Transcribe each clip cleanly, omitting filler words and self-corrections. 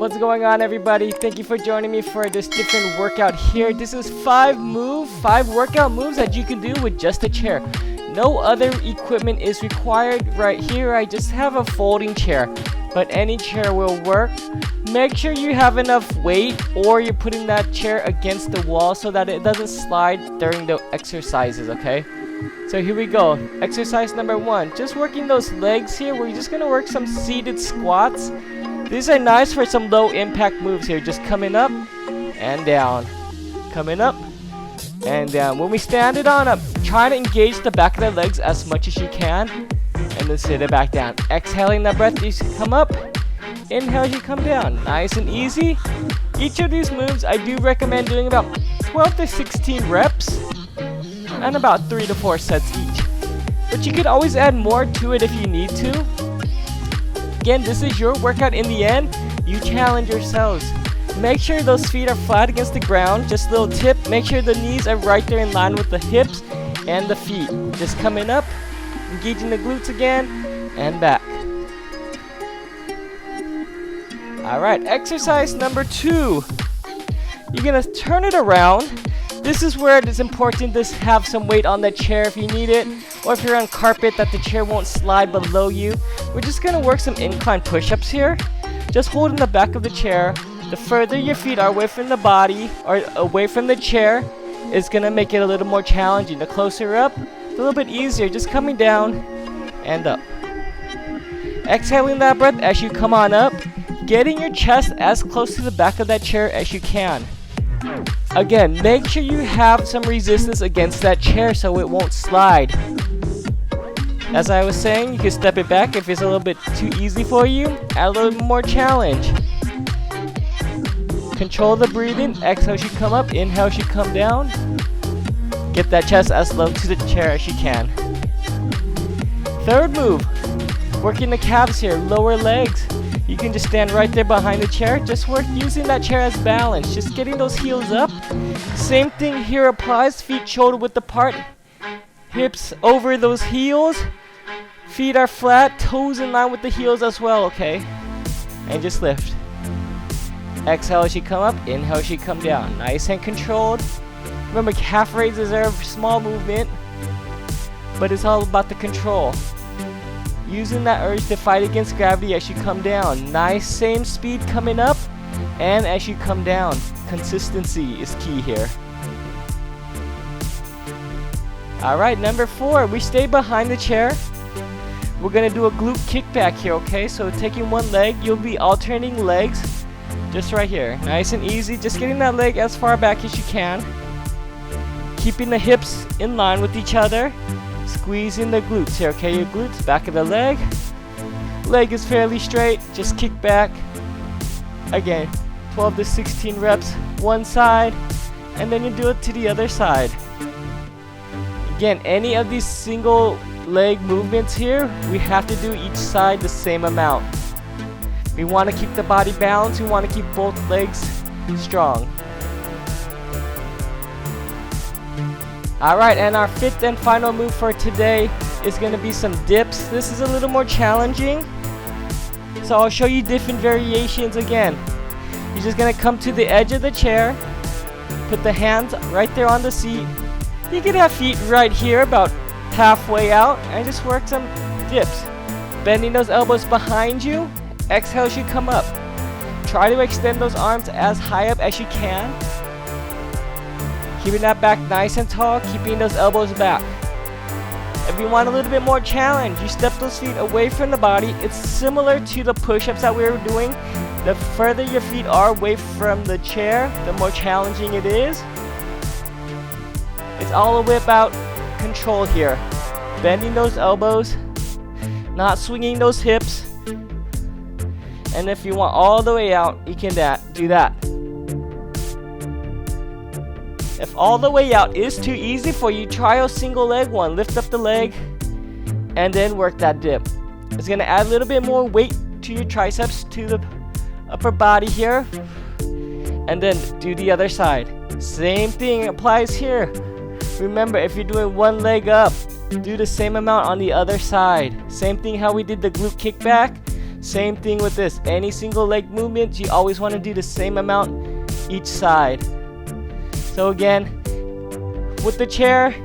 What's going on, everybody? Thank you for joining me for this different workout here. This is 5 workout moves that you can do with just a chair. No other equipment is required. Right here I just have a folding chair, but any chair will work. Make sure you have enough weight or you're putting that chair against the wall so that it doesn't slide during the exercises, okay? So here we go. Exercise number 1. Just working those legs here. We're just gonna work some seated squats. These are nice for some low impact moves here. Just coming up and down. Coming up and down. When we stand it on up, try to engage the back of the legs as much as you can. And then sit it back down. Exhaling that breath, you come up. Inhale, you come down. Nice and easy. Each of these moves, I do recommend doing about 12 to 16 reps. And about 3 to 4 sets each. But you could always add more to it if you need to. Again, this is your workout in the end. You challenge yourselves. Make sure those feet are flat against the ground. Just a little tip. Make sure the knees are right there in line with the hips and the feet. Just coming up, engaging the glutes again, and back. Alright, exercise number 2. You're gonna turn it around. This is where it is important to have some weight on the chair if you need it, or if you're on carpet that the chair won't slide below you. We're just gonna work some incline push-ups here. Just holding the back of the chair. The further your feet are away from the body or away from the chair is gonna make it a little more challenging. The closer up, a little bit easier. Just coming down and up. Exhaling that breath as you come on up. Getting your chest as close to the back of that chair as you can. Again, make sure you have some resistance against that chair so it won't slide. As I was saying, you can step it back if it's a little bit too easy for you. Add a little more challenge. Control the breathing. Exhale as you come up. Inhale as you come down. Get that chest as low to the chair as you can. Third move. Working the calves here. Lower legs. You can just stand right there behind the chair. Just work using that chair as balance. Just getting those heels up. Same thing here applies. Feet shoulder width apart. Hips over those heels. Feet are flat. Toes in line with the heels as well, okay? And just lift. Exhale as you come up. Inhale as you come down. Nice and controlled. Remember, calf raises are a small movement, but it's all about the control. Using that urge to fight against gravity as you come down. Nice, same speed coming up and as you come down. Consistency is key here. Alright, number 4, we stay behind the chair. We're going to do a glute kickback here, okay? So taking one leg, you'll be alternating legs just right here. Nice and easy, just getting that leg as far back as you can. Keeping the hips in line with each other. Squeezing the glutes here, okay? Your glutes, back of the leg. Leg is fairly straight, just kick back. Again, 12 to 16 reps, one side, and then you do it to the other side. Again, any of these single leg movements here, we have to do each side the same amount. We want to keep the body balanced, we want to keep both legs strong. Alright, and our 5th and final move for today is going to be some dips. This is a little more challenging, so I'll show you different variations again. You're just going to come to the edge of the chair, put the hands right there on the seat. You can have feet right here about halfway out and just work some dips. Bending those elbows behind you. Exhale as you come up. Try to extend those arms as high up as you can. Keeping that back nice and tall, keeping those elbows back. If you want a little bit more challenge, you step those feet away from the body. It's similar to the push-ups that we were doing. The further your feet are away from the chair, the more challenging it is. It's all about control here. Bending those elbows, not swinging those hips. And if you want all the way out, you can do that. If all the way out is too easy for you, try a single leg one. Lift up the leg and then work that dip. It's going to add a little bit more weight to your triceps, to the upper body here. And then do the other side. Same thing applies here. Remember, if you're doing one leg up, do the same amount on the other side. Same thing how we did the glute kickback. Same thing with this. Any single leg movement, you always want to do the same amount each side. So again, with the chair,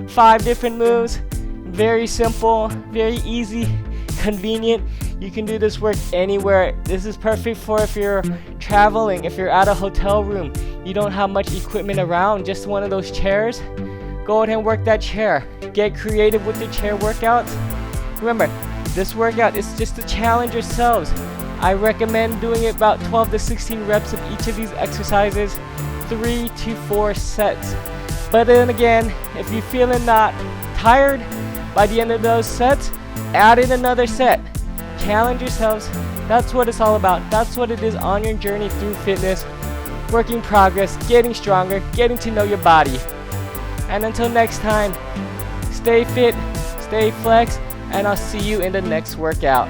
5 different moves. Very simple, very easy, convenient. You can do this work anywhere. This is perfect for if you're traveling, if you're at a hotel room, you don't have much equipment around, just one of those chairs. Go ahead and work that chair. Get creative with the chair workouts. Remember, this workout is just to challenge yourselves. I recommend doing it about 12 to 16 reps of each of these exercises, 3 to 4 sets. But then again, if you're feeling not tired by the end of those sets, add in another set. Challenge yourselves. That's what it's all about. That's what it is on your journey through fitness, working progress, getting stronger, getting to know your body. And until next time, stay fit, stay flex, and I'll see you in the next workout.